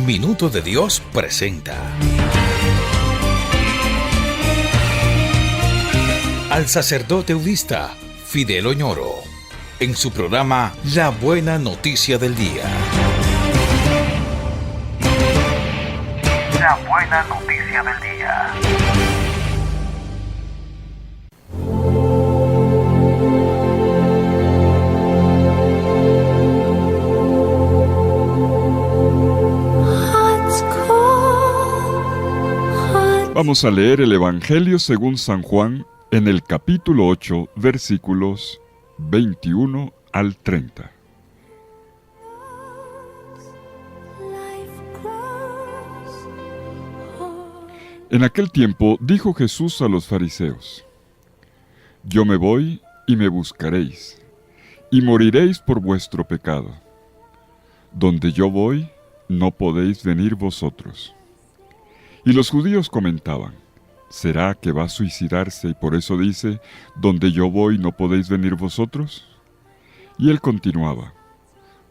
Minuto de Dios presenta al sacerdote udista Fidel Oñoro en su programa La Buena Noticia del Día. La Buena Noticia del Día. Vamos a leer el Evangelio según San Juan en el capítulo 8, versículos 21 al 30. En aquel tiempo dijo Jesús a los fariseos: Yo me voy y me buscaréis, y moriréis por vuestro pecado. Donde yo voy, no podéis venir vosotros. Y los judíos comentaban: ¿será que va a suicidarse y por eso dice, donde yo voy no podéis venir vosotros? Y él continuaba: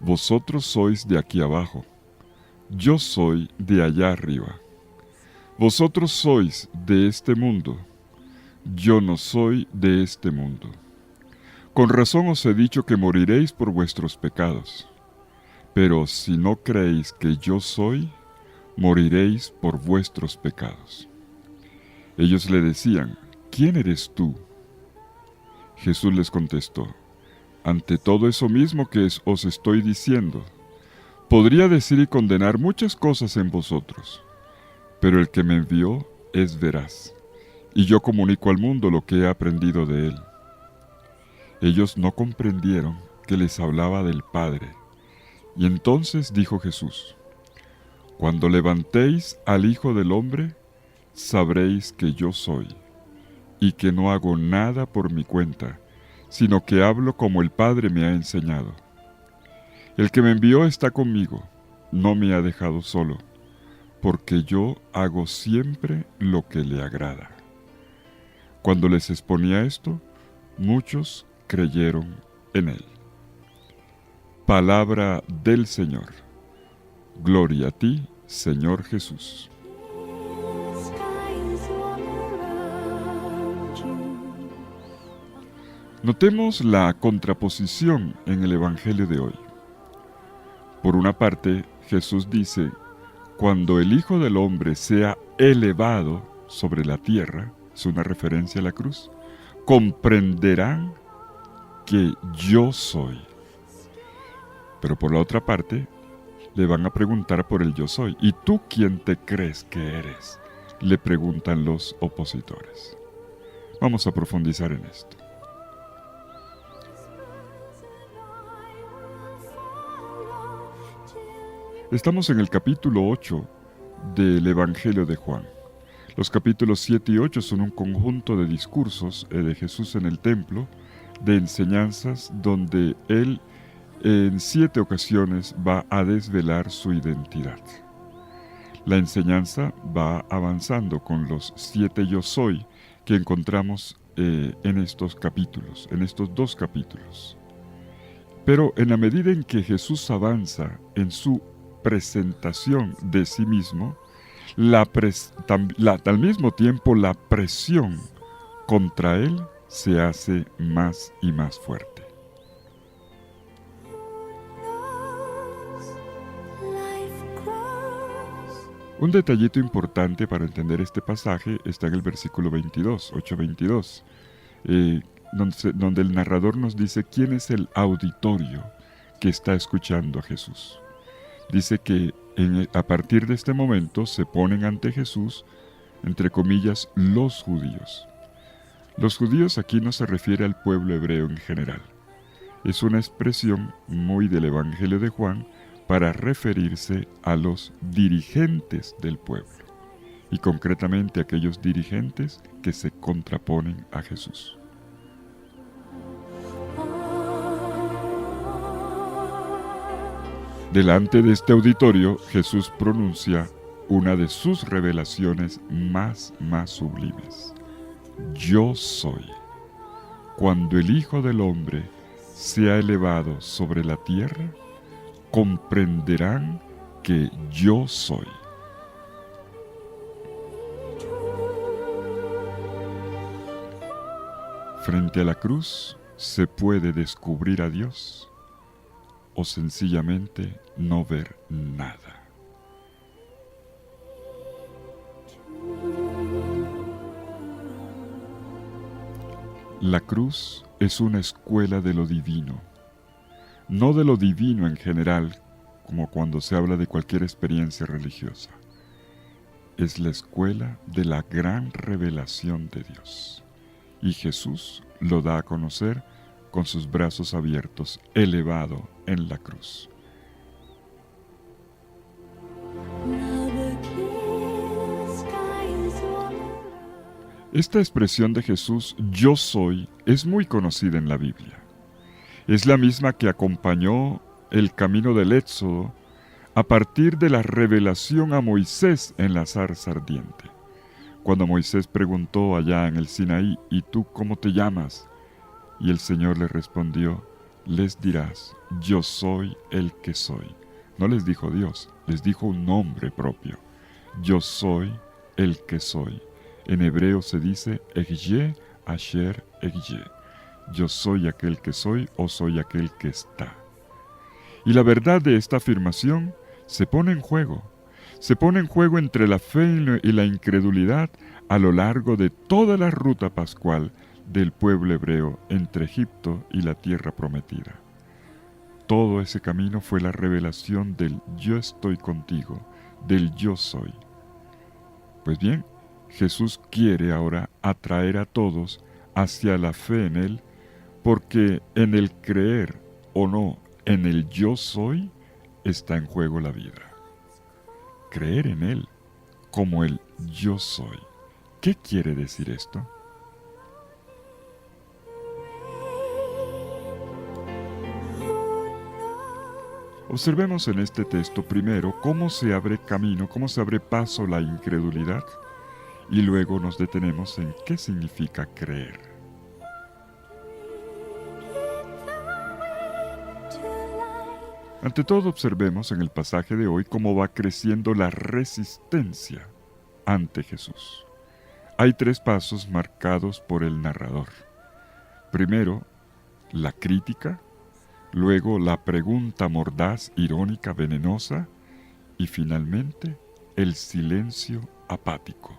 vosotros sois de aquí abajo, yo soy de allá arriba. Vosotros sois de este mundo, yo no soy de este mundo. Con razón os he dicho que moriréis por vuestros pecados. Pero si no creéis que yo soy, moriréis por vuestros pecados. Ellos le decían: ¿quién eres tú? Jesús les contestó: ante todo eso mismo que os estoy diciendo, podría decir y condenar muchas cosas en vosotros, pero el que me envió es veraz, y yo comunico al mundo lo que he aprendido de él. Ellos no comprendieron que les hablaba del Padre, y entonces dijo Jesús: cuando levantéis al Hijo del Hombre, sabréis que yo soy, y que no hago nada por mi cuenta, sino que hablo como el Padre me ha enseñado. El que me envió está conmigo, no me ha dejado solo, porque yo hago siempre lo que le agrada. Cuando les exponía esto, muchos creyeron en él. Palabra del Señor. Gloria a ti, Señor Jesús. Notemos la contraposición en el Evangelio de hoy. Por una parte, Jesús dice: cuando el Hijo del Hombre sea elevado sobre la tierra, es una referencia a la cruz, comprenderán que yo soy. Pero por la otra parte, le van a preguntar por el yo soy. ¿Y tú quién te crees que eres?, le preguntan los opositores. Vamos a profundizar en esto. Estamos en el capítulo 8 del Evangelio de Juan. Los capítulos 7 y 8 son un conjunto de discursos de Jesús en el templo, de enseñanzas donde él en 7 ocasiones va a desvelar su identidad. La enseñanza va avanzando con los 7 yo soy que encontramos en estos capítulos, en estos 2 capítulos. Pero en la medida en que Jesús avanza en su presentación de sí mismo, al mismo tiempo la presión contra él se hace más y más fuerte. Un detallito importante para entender este pasaje está en el versículo 22, 8:22, donde el narrador nos dice quién es el auditorio que está escuchando a Jesús. Dice que a partir de este momento se ponen ante Jesús, entre comillas, los judíos. Los judíos aquí no se refiere al pueblo hebreo en general. Es una expresión muy del Evangelio de Juan para referirse a los dirigentes del pueblo, y concretamente a aquellos dirigentes que se contraponen a Jesús. Delante de este auditorio, Jesús pronuncia una de sus revelaciones más sublimes: Yo soy. cuando el Hijo del Hombre sea elevado sobre la tierra, comprenderán que yo soy. Frente a la cruz se puede descubrir a Dios o sencillamente no ver nada. La cruz es una escuela de lo divino, no de lo divino en general, como cuando se habla de cualquier experiencia religiosa. Es la escuela de la gran revelación de Dios. Y Jesús lo da a conocer con sus brazos abiertos, elevado en la cruz. Esta expresión de Jesús, yo soy, es muy conocida en la Biblia. Es la misma que acompañó el camino del Éxodo a partir de la revelación a Moisés en la zarza ardiente. Cuando Moisés preguntó allá en el Sinaí, ¿y tú cómo te llamas? Y el Señor le respondió, les dirás, yo soy el que soy. No les dijo Dios, les dijo un nombre propio. Yo soy el que soy. En hebreo se dice, Ehyeh Asher Ehyeh. Yo soy aquel que soy o soy aquel que está. Y la verdad de esta afirmación se pone en juego. Se pone en juego entre la fe y la incredulidad a lo largo de toda la ruta pascual del pueblo hebreo entre Egipto y la tierra prometida. Todo ese camino fue la revelación del yo estoy contigo, del yo soy. Pues bien, Jesús quiere ahora atraer a todos hacia la fe en Él, porque en el creer o no en el yo soy está en juego la vida. Creer en Él como el yo soy. ¿Qué quiere decir esto? Observemos en este texto primero cómo se abre camino, cómo se abre paso la incredulidad, y luego nos detenemos en qué significa creer. Ante todo, observemos en el pasaje de hoy cómo va creciendo la resistencia ante Jesús. Hay 3 pasos marcados por el narrador. Primero, la crítica, luego la pregunta mordaz, irónica, venenosa, y finalmente el silencio apático.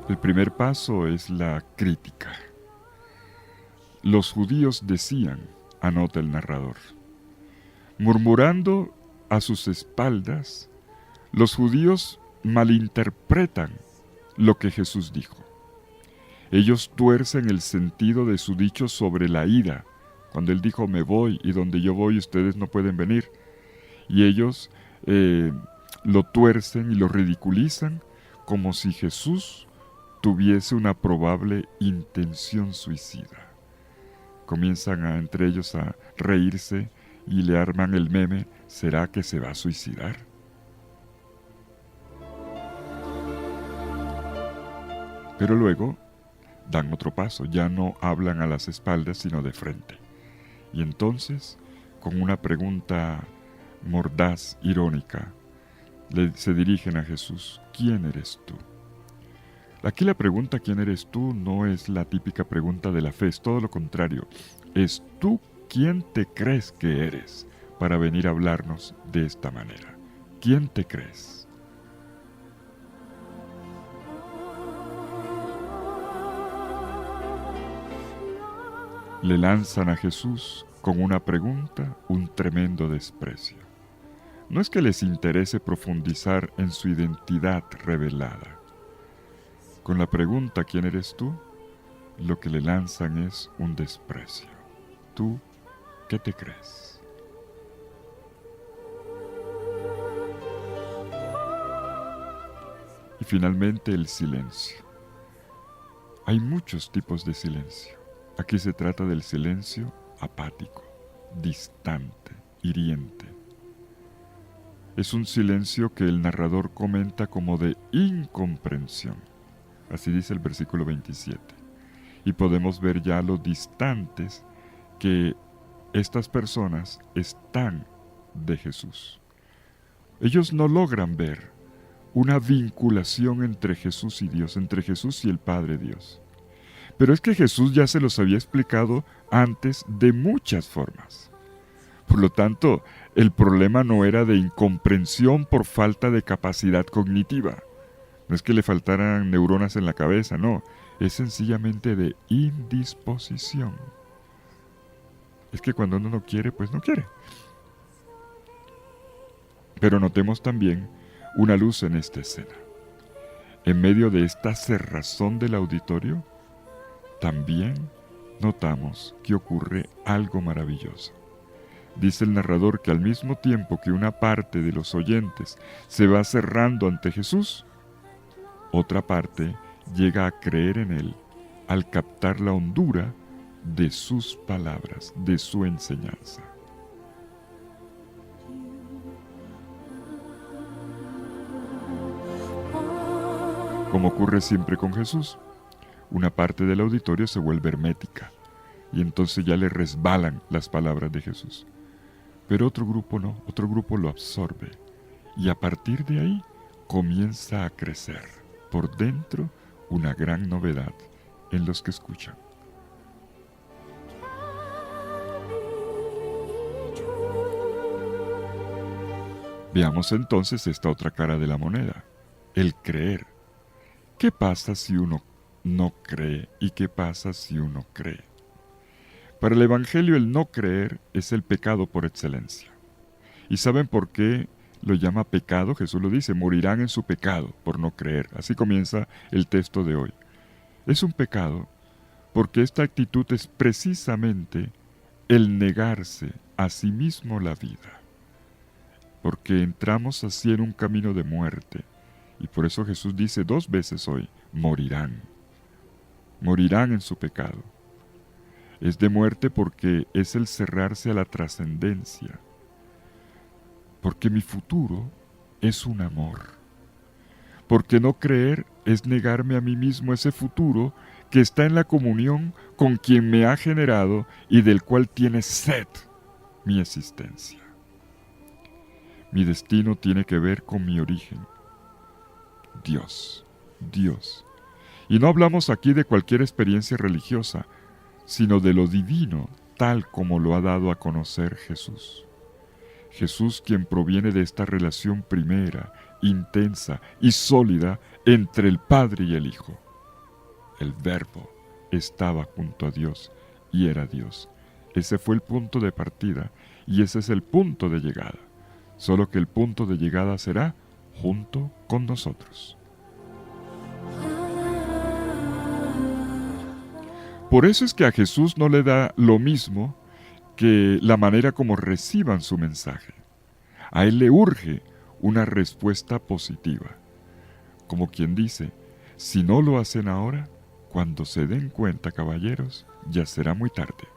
El primer paso es la crítica. Los judíos decían, anota el narrador, murmurando a sus espaldas, los judíos malinterpretan lo que Jesús dijo. Ellos tuercen el sentido de su dicho sobre la ira, cuando Él dijo, me voy y donde yo voy ustedes no pueden venir. Y ellos lo tuercen y lo ridiculizan como si Jesús tuviese una probable intención suicida. Comienzan entre ellos a reírse y le arman el meme, ¿será que se va a suicidar? Pero luego dan otro paso, ya no hablan a las espaldas sino de frente. Y entonces, con una pregunta mordaz, irónica, se dirigen a Jesús, ¿quién eres tú? Aquí la pregunta ¿quién eres tú? No es la típica pregunta de la fe, es todo lo contrario. Es tú quién te crees que eres para venir a hablarnos de esta manera. ¿Quién te crees? Le lanzan a Jesús con una pregunta un tremendo desprecio. No es que les interese profundizar en su identidad revelada. Con la pregunta ¿quién eres tú?, lo que le lanzan es un desprecio. ¿Tú qué te crees? Y finalmente el silencio. Hay muchos tipos de silencio. Aquí se trata del silencio apático, distante, hiriente. Es un silencio que el narrador comenta como de incomprensión. Así dice el versículo 27. Y podemos ver ya lo distantes que estas personas están de Jesús. Ellos no logran ver una vinculación entre Jesús y Dios, entre Jesús y el Padre Dios. Pero es que Jesús ya se los había explicado antes de muchas formas. Por lo tanto, el problema no era de incomprensión por falta de capacidad cognitiva. No es que le faltaran neuronas en la cabeza, no. Es sencillamente de indisposición. Es que cuando uno no quiere, pues no quiere. Pero notemos también una luz en esta escena. En medio de esta cerrazón del auditorio, también notamos que ocurre algo maravilloso. Dice el narrador que al mismo tiempo que una parte de los oyentes se va cerrando ante Jesús, otra parte llega a creer en Él al captar la hondura de sus palabras, de su enseñanza. Como ocurre siempre con Jesús, una parte del auditorio se vuelve hermética y entonces ya le resbalan las palabras de Jesús. Pero otro grupo no, otro grupo lo absorbe y a partir de ahí comienza a crecer por dentro una gran novedad en los que escuchan. Veamos entonces esta otra cara de la moneda, el creer. ¿Qué pasa si uno no cree y qué pasa si uno cree? Para el Evangelio el no creer es el pecado por excelencia. ¿Y saben por qué lo llama pecado? Jesús lo dice, morirán en su pecado por no creer. Así comienza el texto de hoy. Es un pecado porque esta actitud es precisamente el negarse a sí mismo la vida. Porque entramos así en un camino de muerte. Y por eso Jesús dice 2 veces hoy, morirán. Morirán en su pecado. Es de muerte porque es el cerrarse a la trascendencia. Porque mi futuro es un amor. Porque no creer es negarme a mí mismo ese futuro que está en la comunión con quien me ha generado y del cual tiene sed mi existencia. Mi destino tiene que ver con mi origen. Dios. Y no hablamos aquí de cualquier experiencia religiosa, sino de lo divino, tal como lo ha dado a conocer Jesús. Jesús quien proviene de esta relación primera, intensa y sólida entre el Padre y el Hijo. El Verbo estaba junto a Dios y era Dios. Ese fue el punto de partida y ese es el punto de llegada. Solo que el punto de llegada será junto con nosotros. Por eso es que a Jesús no le da lo mismo que la manera como reciban su mensaje. A él le urge una respuesta positiva. Como quien dice, si no lo hacen ahora, cuando se den cuenta, caballeros, ya será muy tarde.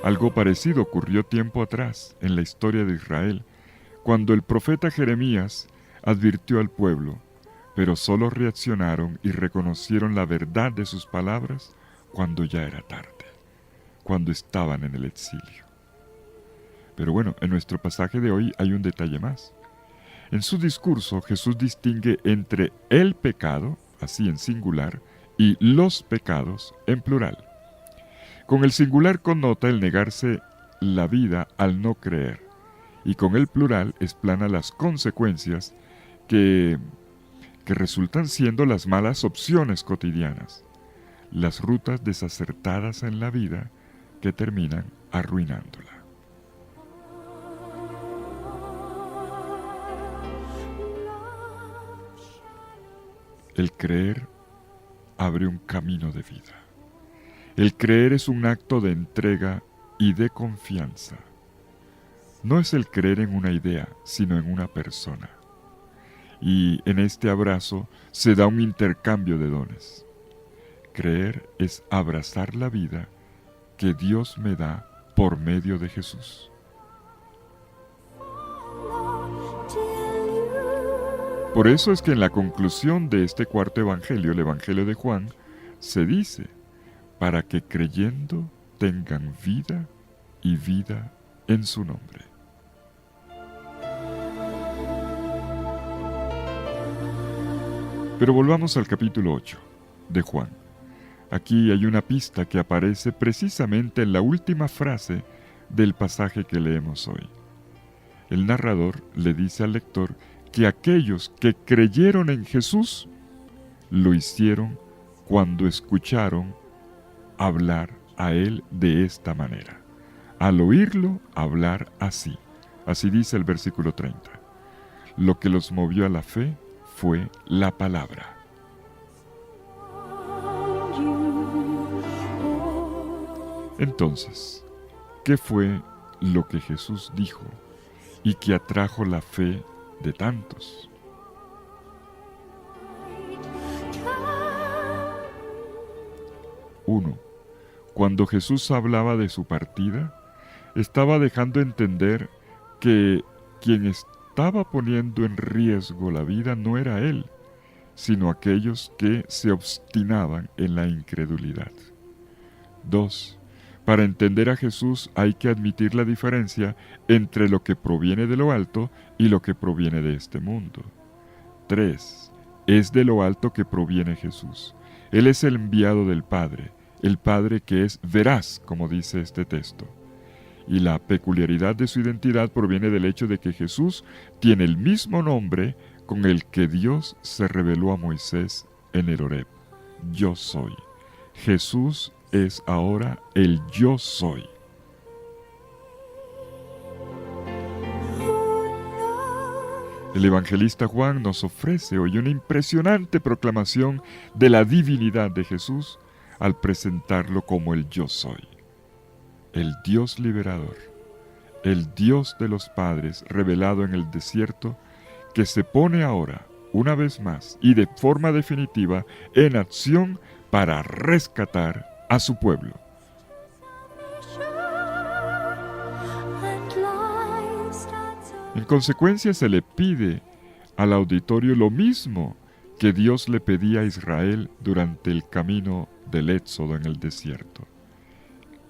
Algo parecido ocurrió tiempo atrás en la historia de Israel, cuando el profeta Jeremías advirtió al pueblo, pero solo reaccionaron y reconocieron la verdad de sus palabras cuando ya era tarde, cuando estaban en el exilio. Pero bueno, en nuestro pasaje de hoy hay un detalle más. En su discurso Jesús distingue entre el pecado, así en singular, y los pecados en plural. Con el singular connota el negarse la vida al no creer, y con el plural explana las consecuencias que resultan siendo las malas opciones cotidianas, las rutas desacertadas en la vida que terminan arruinándola. El creer abre un camino de vida. El creer es un acto de entrega y de confianza. No es el creer en una idea, sino en una persona. Y en este abrazo se da un intercambio de dones. Creer es abrazar la vida que Dios me da por medio de Jesús. Por eso es que en la conclusión de este cuarto evangelio, el Evangelio de Juan, se dice, para que creyendo tengan vida y vida en su nombre. Pero volvamos al capítulo 8 de Juan. Aquí hay una pista que aparece precisamente en la última frase del pasaje que leemos hoy. El narrador le dice al lector que aquellos que creyeron en Jesús lo hicieron cuando escucharon hablar a él de esta manera. Al oírlo hablar así. Así dice el versículo 30. Lo que los movió a la fe fue la palabra. Entonces, ¿qué fue lo que Jesús dijo y que atrajo la fe de tantos? Uno, cuando Jesús hablaba de su partida, estaba dejando entender que quien estaba poniendo en riesgo la vida no era Él, sino aquellos que se obstinaban en la incredulidad. 2. Para entender a Jesús hay que admitir la diferencia entre lo que proviene de lo alto y lo que proviene de este mundo. 3. Es de lo alto que proviene Jesús. Él es el enviado del Padre, el Padre que es veraz, como dice este texto. Y la peculiaridad de su identidad proviene del hecho de que Jesús tiene el mismo nombre con el que Dios se reveló a Moisés en el Horeb. Yo soy. Jesús es ahora el Yo soy. El evangelista Juan nos ofrece hoy una impresionante proclamación de la divinidad de Jesús al presentarlo como el Yo soy. El Dios liberador, el Dios de los padres revelado en el desierto, que se pone ahora, una vez más y de forma definitiva, en acción para rescatar a su pueblo. En consecuencia, se le pide al auditorio lo mismo que Dios le pedía a Israel durante el camino del Éxodo en el desierto: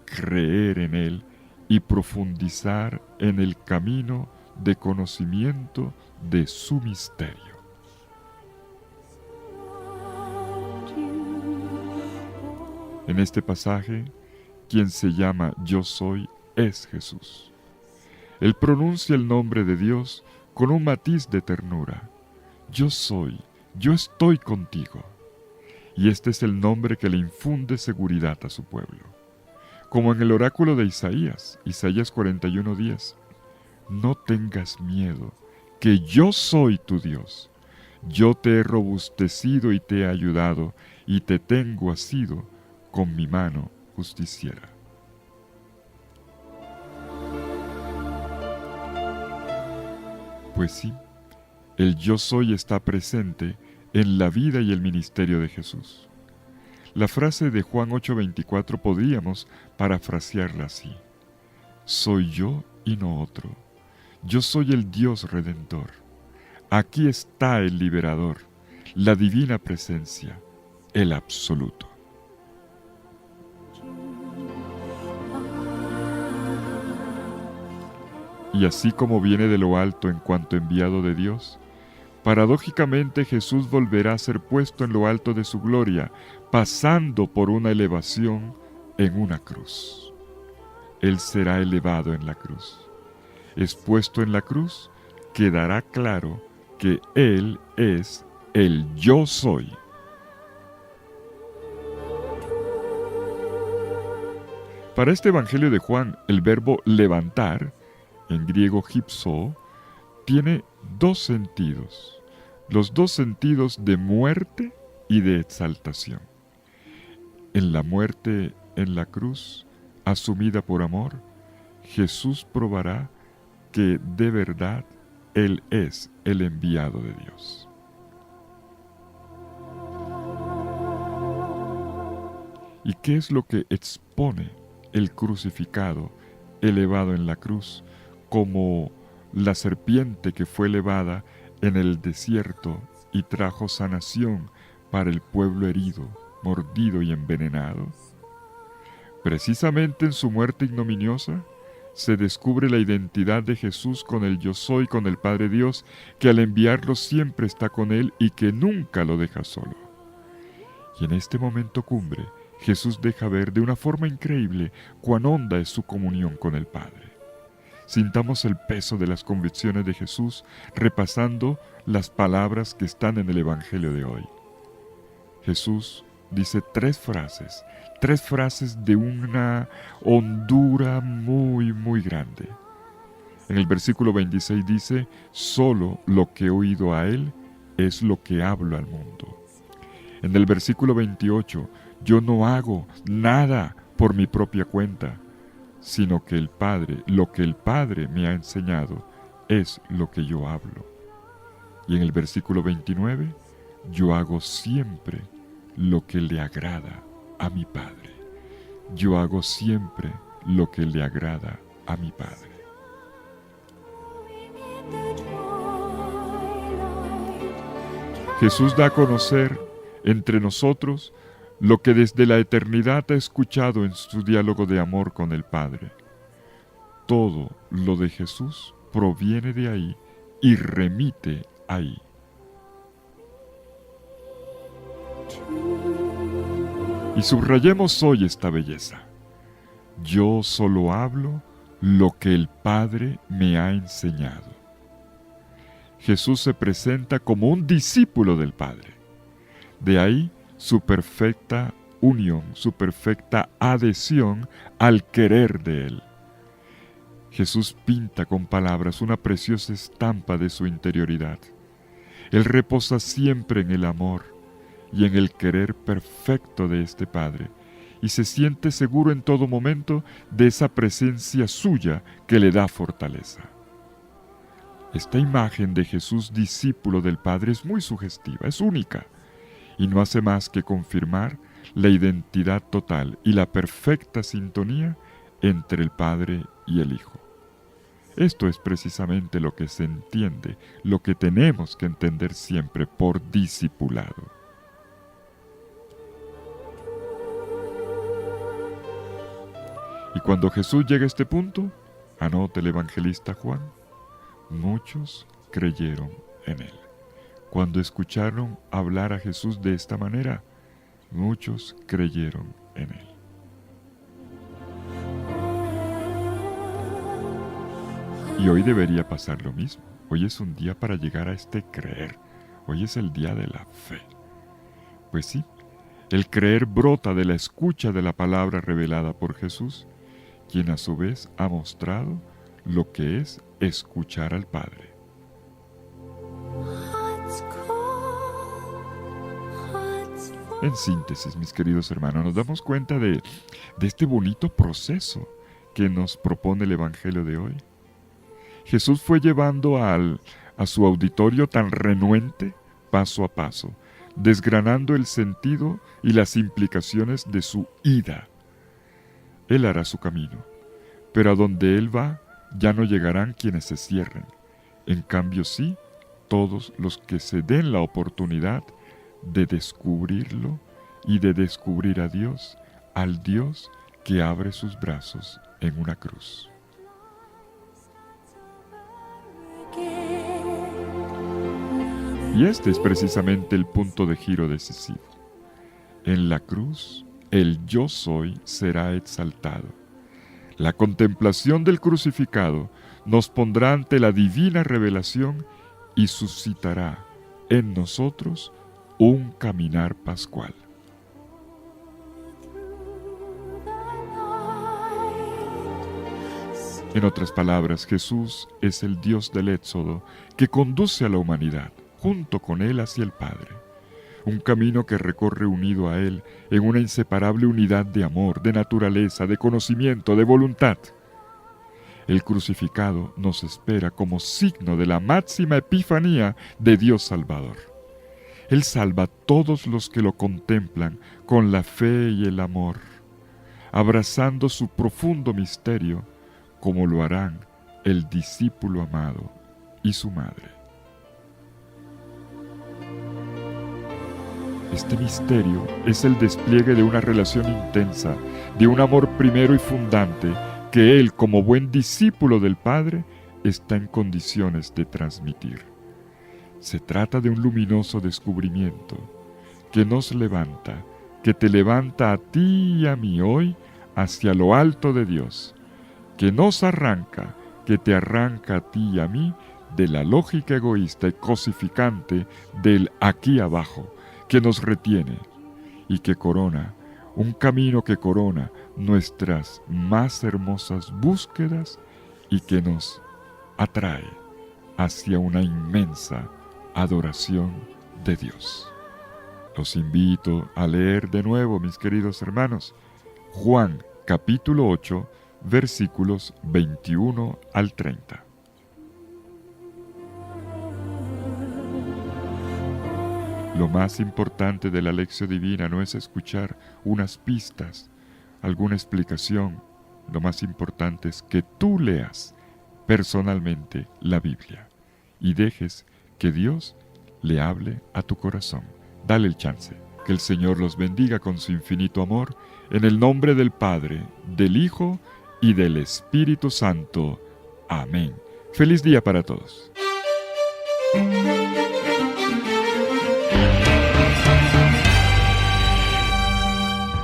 creer en Él y profundizar en el camino de conocimiento de su misterio. En este pasaje, quien se llama Yo soy es Jesús. Él pronuncia el nombre de Dios con un matiz de ternura. Yo soy, yo estoy contigo. Y este es el nombre que le infunde seguridad a su pueblo. Como en el oráculo de Isaías 41:10. No tengas miedo, que yo soy tu Dios. Yo te he robustecido y te he ayudado, y te tengo asido con mi mano justiciera. Pues sí, el yo soy está presente en la vida y el ministerio de Jesús. La frase de Juan 8:24 podríamos parafrasearla así: soy yo y no otro. Yo soy el Dios redentor. Aquí está el liberador, la divina presencia, el absoluto. Y así como viene de lo alto en cuanto enviado de Dios, paradójicamente Jesús volverá a ser puesto en lo alto de su gloria, pasando por una elevación en una cruz. Él será elevado en la cruz. Expuesto en la cruz, quedará claro que Él es el Yo soy. Para este Evangelio de Juan, el verbo levantar, en griego hypso, tiene dos sentidos. Los dos sentidos de muerte y de exaltación. En la muerte en la cruz, asumida por amor, Jesús probará que de verdad Él es el enviado de Dios. ¿Y qué es lo que expone el crucificado, elevado en la cruz, como la serpiente que fue elevada en el desierto y trajo sanación para el pueblo herido, mordido y envenenado? Precisamente en su muerte ignominiosa se descubre la identidad de Jesús con el Yo Soy, con el Padre Dios, que al enviarlo siempre está con él y que nunca lo deja solo. Y en este momento cumbre, Jesús deja ver de una forma increíble cuán honda es su comunión con el Padre. Sintamos el peso de las convicciones de Jesús repasando las palabras que están en el Evangelio de hoy. Jesús dice tres frases de una hondura muy, muy grande. En el versículo 26 dice, solo lo que he oído a él es lo que hablo al mundo. En el versículo 28, yo no hago nada por mi propia cuenta, sino que lo que el Padre me ha enseñado es lo que yo hablo. Y en el versículo 29, yo hago siempre lo que le agrada a mi Padre. Yo hago siempre lo que le agrada a mi Padre. Jesús da a conocer entre nosotros lo que desde la eternidad ha escuchado en su diálogo de amor con el Padre. Todo lo de Jesús proviene de ahí y remite ahí. Y subrayemos hoy esta belleza. Yo solo hablo lo que el Padre me ha enseñado. Jesús se presenta como un discípulo del Padre. De ahí su perfecta unión, su perfecta adhesión al querer de Él. Jesús pinta con palabras una preciosa estampa de su interioridad. Él reposa siempre en el amor y en el querer perfecto de este Padre, y se siente seguro en todo momento de esa presencia suya que le da fortaleza. Esta imagen de Jesús discípulo del Padre es muy sugestiva, es única, y no hace más que confirmar la identidad total y la perfecta sintonía entre el Padre y el Hijo. Esto es precisamente lo que se entiende, lo que tenemos que entender siempre por discipulado. Y cuando Jesús llega a este punto, anota el evangelista Juan, muchos creyeron en él. Cuando escucharon hablar a Jesús de esta manera, muchos creyeron en él. Y hoy debería pasar lo mismo. Hoy es un día para llegar a este creer. Hoy es el día de la fe. Pues sí, el creer brota de la escucha de la palabra revelada por Jesús, quien a su vez ha mostrado lo que es escuchar al Padre. En síntesis, mis queridos hermanos, nos damos cuenta de este bonito proceso que nos propone el Evangelio de hoy. Jesús fue llevando a su auditorio tan renuente paso a paso, desgranando el sentido y las implicaciones de su ida. Él hará su camino, pero a donde Él va ya no llegarán quienes se cierren. En cambio sí, todos los que se den la oportunidad de descubrirlo y de descubrir a Dios, al Dios que abre sus brazos en una cruz. Y este es precisamente el punto de giro decisivo. En la cruz, el yo soy será exaltado. La contemplación del crucificado nos pondrá ante la divina revelación y suscitará en nosotros un caminar pascual. En otras palabras, Jesús es el Dios del Éxodo que conduce a la humanidad junto con Él hacia el Padre. Un camino que recorre unido a Él en una inseparable unidad de amor, de naturaleza, de conocimiento, de voluntad. El crucificado nos espera como signo de la máxima epifanía de Dios Salvador. Él salva a todos los que lo contemplan con la fe y el amor, abrazando su profundo misterio, como lo harán el discípulo amado y su madre. Este misterio es el despliegue de una relación intensa, de un amor primero y fundante, que él, como buen discípulo del Padre, está en condiciones de transmitir. Se trata de un luminoso descubrimiento que nos levanta, que te levanta a ti y a mí hoy hacia lo alto de Dios, que nos arranca, que te arranca a ti y a mí de la lógica egoísta y cosificante del aquí abajo, que nos retiene y que corona, un camino que corona nuestras más hermosas búsquedas y que nos atrae hacia una inmensa adoración de Dios. Los invito a leer de nuevo, mis queridos hermanos, Juan capítulo 8, versículos 21 al 30. Lo más importante de la lección divina no es escuchar unas pistas, alguna explicación. Lo más importante es que tú leas personalmente la Biblia y dejes que Dios le hable a tu corazón. Dale el chance. Que el Señor los bendiga con su infinito amor, en el nombre del Padre, del Hijo y del Espíritu Santo. Amén. Feliz día para todos.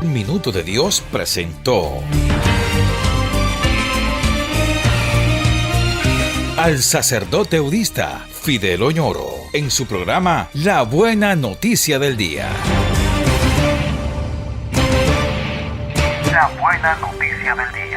Un Minuto de Dios presentó al sacerdote eudista Fidel Oñoro en su programa La Buena Noticia del Día. La Buena Noticia del Día.